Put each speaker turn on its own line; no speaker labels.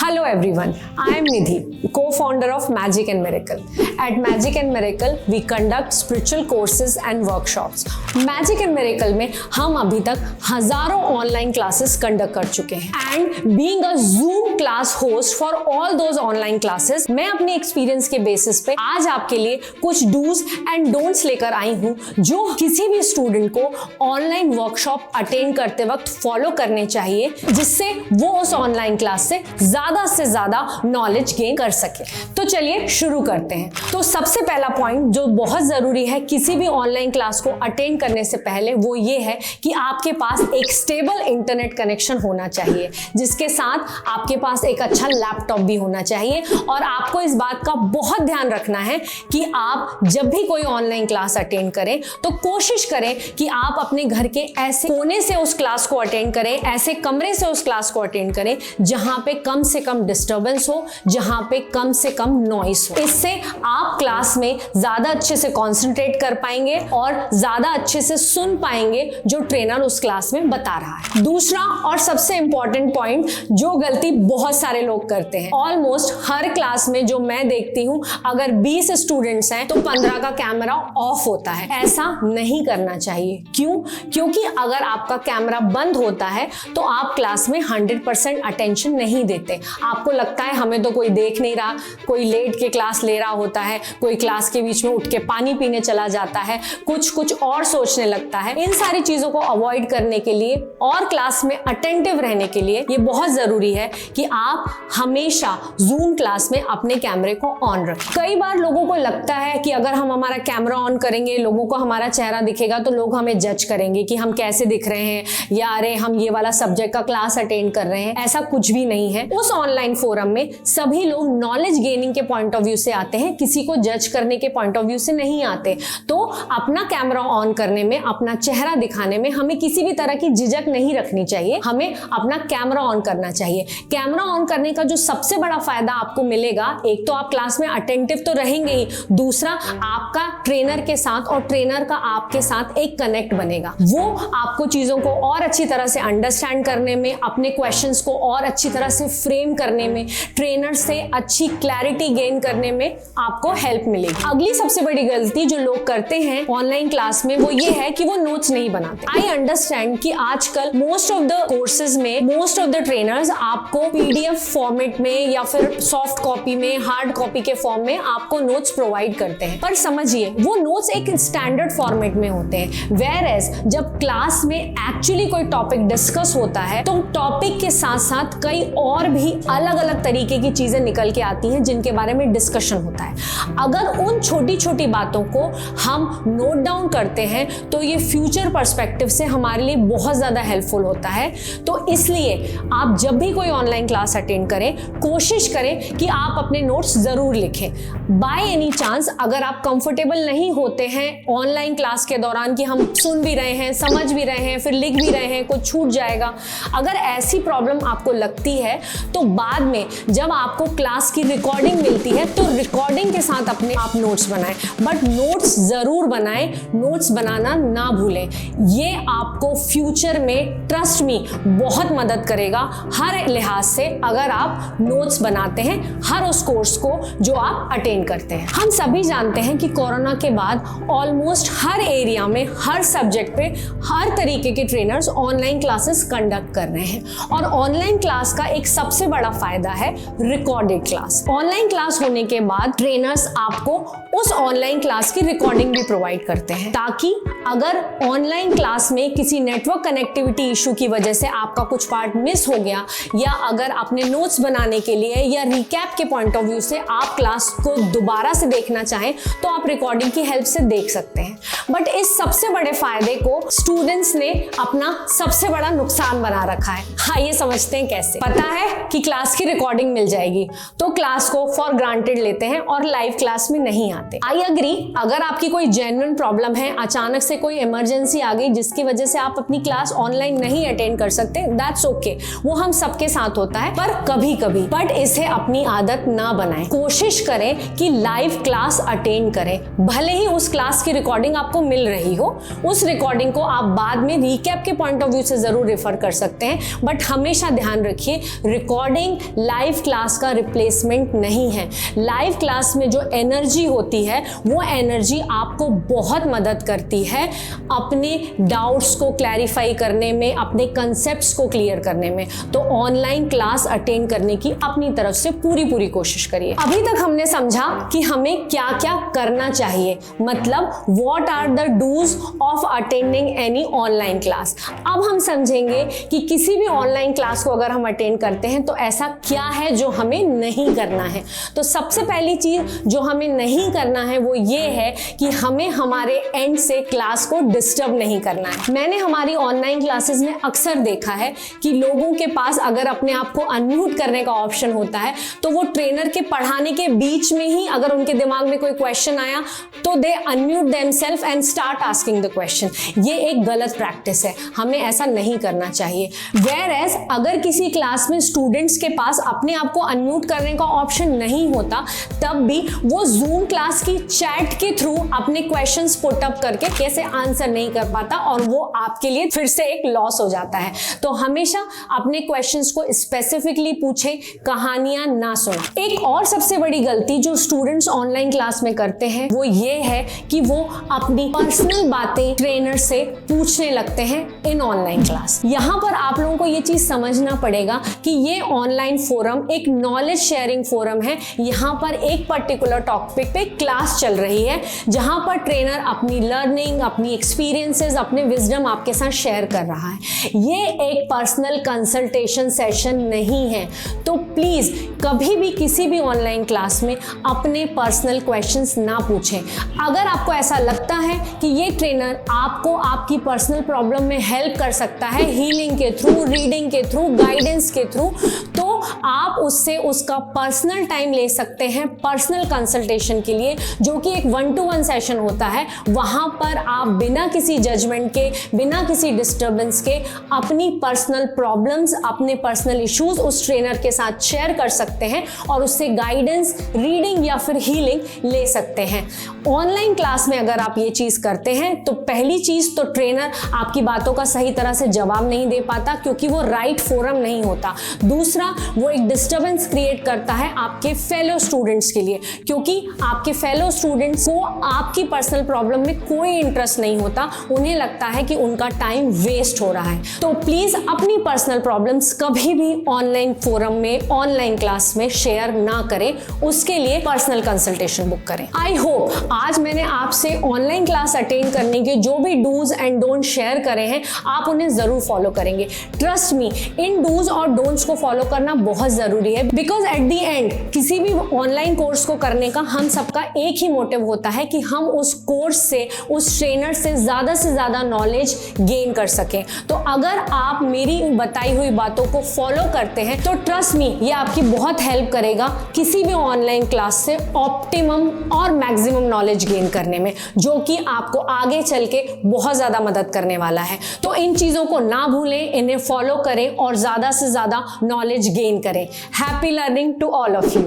Hello everyone, I am Nidhi, co-founder of Magic and Miracle. At Magic and Miracle, we conduct spiritual courses and workshops. Magic and Miracle में हम अभी तक हजारों online classes conduct कर चुके हैं and being a Zoom class host for all those online classes, मैं अपने एक्सपीरियंस के बेसिस पे आज आपके लिए कुछ डूज एंड डोंट्स लेकर आई हूँ जो किसी भी स्टूडेंट को ऑनलाइन वर्कशॉप अटेंड करते वक्त फॉलो करने चाहिए, जिससे वो उस ऑनलाइन क्लास से ज्यादा नॉलेज गेन कर सके। तो चलिए शुरू करते हैं। तो सबसे पहला पॉइंट जो बहुत जरूरी है किसी भी ऑनलाइन क्लास को अटेंड करने से पहले, वो ये है कि आपके पास एक स्टेबल इंटरनेट कनेक्शन होना चाहिए, जिसके साथ आपके पास एक अच्छा लैपटॉप भी होना चाहिए। और आपको इस बात का बहुत ध्यान रखना है कि आप जब भी कोई ऑनलाइन क्लास अटेंड करें तो कोशिश करें कि आप अपने घर के ऐसे कोने से उस क्लास को अटेंड करें, ऐसे कमरे से उस क्लास को अटेंड करें जहां पे कम से कम डिस्टर्बेंस हो, जहां पे कम से कम नॉइस हो। इससे आप क्लास में ज्यादा अच्छे से कंसंट्रेट कर पाएंगे और ज्यादा अच्छे से सुन पाएंगे जो ट्रेनर उस क्लास में बता रहा है। दूसरा और सबसे इंपॉर्टेंट पॉइंट, जो गलती बहुत सारे लोग करते हैं, ऑलमोस्ट हर क्लास में जो मैं देखती हूं, अगर 20 स्टूडेंट्स हैं तो 15 का कैमरा ऑफ होता है। ऐसा नहीं करना चाहिए। क्यों? क्योंकि अगर आपका कैमरा बंद होता है तो आप क्लास में 100% अटेंशन नहीं देते। आपको लगता है हमें तो कोई देख नहीं रहा, कोई लेट के क्लास ले रहा होता है, कोई क्लास के बीच में उठ के पानी पीने चला जाता है, कुछ और सोचने लगता है। इन सारी चीजों को अवॉइड करने के लिए और क्लास में अटेंटिव रहने के लिए ये बहुत जरूरी है कि आप हमेशा जूम क्लास में अपने कैमरे को ऑन रखें। कई बार लोगों को लगता है कि अगर हम हमारा कैमरा ऑन करेंगे, लोगों को हमारा चेहरा दिखेगा तो लोग हमें जज करेंगे कि हम कैसे दिख रहे हैं, या अरे हम ये वाला सब्जेक्ट का क्लास अटेंड कर रहे हैं। ऐसा कुछ भी नहीं है। उस ऑनलाइन फोरम में सभी लोग नॉलेज गेनिंग के पॉइंट ऑफ व्यू से आते हैं, किसी को जज करने के पॉइंट ऑफ व्यू से नहीं आते। तो अपना कैमरा ऑन करने में, अपना चेहरा दिखाने में हमें किसी भी तरह की झिझक नहीं रखनी चाहिए। हमें अपना कैमरा ऑन करना चाहिए। कैमरा ऑन करने का जो सबसे बड़ा फायदा आपको मिलेगा, एक तो आप क्लास में अटेंटिव तो रहेंगे ही, दूसरा आपका ट्रेनर के साथ और ट्रेनर का आपके साथ एक कनेक्ट बनेगा। वो आपको चीजों को और अच्छी तरह से अंडरस्टैंड करने में, अपने क्वेश्चंस को और अच्छी तरह से फ्रेम करने में, ट्रेनर से अच्छी क्लैरिटी गेन करने में आपको हेल्प मिलेगी। अगली सबसे बड़ी गलती जो लोग करते हैं ऑनलाइन क्लास में, वो ये है कि वो नोट्स नहीं बनाते। आई अंडरस्टैंड कि आजकल मोस्ट ऑफ द कोर्सेज में मोस्ट ऑफ द ट्रेनर्स आपको पीडीएफ फॉर्मेट में या फिर सॉफ्ट कॉपी में, हार्ड कॉपी के फॉर्म में आपको नोट्स प्रोवाइड करते हैं। पर समझिए, वो नोट्स एक स्टैंडर्ड फॉर्मेट में होते हैं। वेयरएज जब क्लास में एक्चुअली कोई टॉपिक डिस्कस होता है तो टॉपिक के साथ साथ कई और भी अलग अलग तरीके की चीजें निकल के आती हैं जिनके बारे में डिस्कशन होता है। अगर उन छोटी छोटी बातों को हम नोट डाउन करते हैं तो ये फ्यूचर पर्सपेक्टिव से हमारे लिए बहुत ज्यादा हेल्पफुल होता है। तो इसलिए आप जब भी कोई ऑनलाइन क्लास अटेंड करें, कोशिश करें कि आप अपने नोट्स जरूर लिखें। बाय एनी चांस अगर आप कंफर्टेबल नहीं होते हैं ऑनलाइन क्लास के दौरान कि हम सुन भी रहे हैं, समझ भी रहे हैं, फिर लिख भी रहे हैं, कुछ छूट जाएगा, अगर ऐसी प्रॉब्लम आपको लगती है तो बाद में जब आपको क्लास की रिकॉर्डिंग मिलती है तो रिकॉर्डिंग के साथ अपने आप नोट्स बनाएं। बट नोट्स जरूर बनाएं, नोट्स बनाना ना भूलें। ये आपको फ्यूचर में, ट्रस्ट मी, बहुत मदद करेगा हर लिहाज से अगर आप नोट्स बनाते हैं हर उस कोर्स को जो आप अटेंड करते हैं। हम सभी जानते हैं कि कोरोना के बाद ऑलमोस्ट हर एरिया में, हर सब्जेक्ट पे हर तरीके के ट्रेनर्स ऑनलाइन क्लासेस कंडक्ट कर रहे हैं। और ऑनलाइन क्लास का एक सबसे बड़ा फायदा है रिकॉर्डेड क्लास। ऑनलाइन क्लास होने के बाद ट्रेनर्स आपको उस ऑनलाइन क्लास की रिकॉर्डिंग भी प्रोवाइड करते हैं, ताकि अगर ऑनलाइन क्लास में किसी नेटवर्क कनेक्टिविटी इशू की वजह से आपका कुछ पार्ट मिस हो गया, या अगर आपने नोट्स बनाने के लिए या रिकैप के पॉइंट ऑफ व्यू से आप क्लास को दोबारा से देखना चाहें तो आप रिकॉर्डिंग की हेल्प से देख सकते हैं। बट इस सबसे बड़े फायदे को स्टूडेंट्स ने अपना सबसे बड़ा नुकसान बना रखा है। आइए समझते हैं कैसे। पता है कि क्लास की रिकॉर्डिंग मिल जाएगी तो क्लास को फॉर ग्रांटेड लेते हैं और लाइव क्लास में नहीं आते। आई अग्री, अगर आपकी कोई जेन्युइन प्रॉब्लम है, अचानक से कोई इमरजेंसी आ गई जिसकी वजह से आप अपनी क्लास ऑनलाइन नहीं अटेंड कर सकते, दैट्स ओके, वो हम सबके साथ होता है। पर कभी कभी, बट इसे अपनी आदत ना बनाएं। कोशिश करें कि लाइव क्लास अटेंड करें। भले ही उस क्लास की रिकॉर्डिंग आपको मिल रही हो, उस रिकॉर्डिंग को आप बाद में रिकैप के पॉइंट ऑफ व्यू से जरूर रेफर कर सकते हैं, बट हमेशा ध्यान रखिए रिकॉर्डिंग रिकॉर्डिंग लाइव क्लास का रिप्लेसमेंट नहीं है। लाइव क्लास में जो एनर्जी होती है वो एनर्जी आपको बहुत मदद करती है अपने डाउट्स को क्लैरिफाई करने में, अपने कंसेप्ट्स को क्लियर करने में। तो ऑनलाइन क्लास अटेंड करने की अपनी तरफ से पूरी कोशिश करिए। अभी तक हमने समझा कि हमें क्या क्या करना चाहिए, मतलब what are the do's of attending any online class. अब हम समझेंगे कि किसी भी ऑनलाइन क्लास को अगर हम अटेंड करते हैं तो ऐसा क्या है जो हमें नहीं करना है। तो सबसे पहली चीज जो हमें नहीं करना है वो ये है कि हमें हमारे एंड से क्लास को डिस्टर्ब नहीं करना है। मैंने हमारी ऑनलाइन क्लासेस में अक्सर देखा है कि लोगों के पास अगर अपने आप को अनम्यूट करने का ऑप्शन होता है तो वो ट्रेनर के पढ़ाने के बीच में ही अगर उनके दिमाग में कोई क्वेश्चन आया तो they unmute themselves and start asking the question. ये एक गलत प्रैक्टिस है, हमें ऐसा नहीं करना चाहिए। Whereas अगर किसी क्लास में स्टूडेंट्स के पास अपने आप को अनम्यूट करने का ऑप्शन नहीं होता तब भी वो जूम क्लास की चैट के थ्रू अपने क्वेश्चंस पुट अप करके कैसे आंसर नहीं कर पाता और वो आपके लिए फिर से एक लॉस हो जाता है। तो हमेशा अपने क्वेश्चंस को स्पेसिफिकली पूछे, कहानियां ना सुने। एक और सबसे बड़ी गलती जो स्टूडेंट्स ऑनलाइन क्लास में करते हैं वो ये है कि वो अपनी पर्सनल बातें ट्रेनर से पूछने लगते हैं इन ऑनलाइन क्लास। यहां पर आप लोगों को ये चीज समझना पड़ेगा कि ये ऑनलाइन फोरम एक नॉलेज शेयरिंग फोरम है। यहाँ पर एक पर्टिकुलर टॉपिक पे क्लास चल रही है जहां पर ट्रेनर अपनी लर्निंग, अपनी एक्सपीरियंसेस, अपने विजडम आपके साथ शेयर कर रहा है। ये एक पर्सनल कंसल्टेशन सेशन नहीं है। तो प्लीज कभी भी किसी भी ऑनलाइन क्लास में अपने पर्सनल क्वेश्चंस ना पूछें। अगर आपको ऐसा लगता है कि ये ट्रेनर आपको आपकी पर्सनल प्रॉब्लम में हेल्प कर सकता है हीलिंग के थ्रू, रीडिंग के थ्रू, गाइडेंस के थ्रू, तो आप उससे उसका पर्सनल टाइम ले सकते हैं पर्सनल कंसल्टेशन के लिए, जो कि एक 1-to-1 सेशन होता है। वहां पर आप बिना किसी जजमेंट के, बिना किसी डिस्टर्बेंस के अपनी पर्सनल प्रॉब्लम्स, अपने पर्सनल इश्यूज उस ट्रेनर के साथ शेयर कर सकते हैं और उससे गाइडेंस, रीडिंग या फिर हीलिंग ले सकते हैं। ऑनलाइन क्लास में अगर आप ये चीज करते हैं तो पहली चीज तो ट्रेनर आपकी बातों का सही तरह से जवाब नहीं दे पाता क्योंकि वो राइट फोरम नहीं होता। दूसरा, वो एक डिस्टर्बेंस क्रिएट करता है आपके फेलो स्टूडेंट्स के लिए, क्योंकि आपके फेलो स्टूडेंट्स को आपकी पर्सनल प्रॉब्लम में कोई इंटरेस्ट नहीं होता। उन्हें लगता है कि उनका टाइम वेस्ट हो रहा है। तो प्लीज अपनी पर्सनल प्रॉब्लम्स कभी भी ऑनलाइन फोरम में, ऑनलाइन क्लास में शेयर ना करें। उसके लिए पर्सनल कंसल्टेशन बुक करें। आई होप आज मैंने आपसे ऑनलाइन क्लास अटेंड करने के जो भी डूज एंड डोंट शेयर करे हैं आप उन्हें जरूर फॉलो करेंगे। ट्रस्ट मी, इन डूज और डोंट्स को फॉलो करना बहुत जरूरी है, बिकॉज एट द एंड किसी भी ऑनलाइन कोर्स को करने का हम सबका एक ही मोटिव होता है कि हम उस कोर्स से, उस ट्रेनर से ज्यादा नॉलेज गेन कर सकें। तो अगर आप मेरी बताई हुई बातों को फॉलो करते हैं तो ट्रस्ट मी, ये आपकी बहुत हेल्प करेगा किसी भी ऑनलाइन क्लास से ऑप्टिमम और मैक्सिमम नॉलेज गेन करने में, जो कि आपको आगे चल के बहुत ज्यादा मदद करने वाला है। तो इन चीजों को ना भूलें, इन्हें फॉलो करें और ज्यादा से ज्यादा नॉलेज गेन करें। Happy learning to all of you.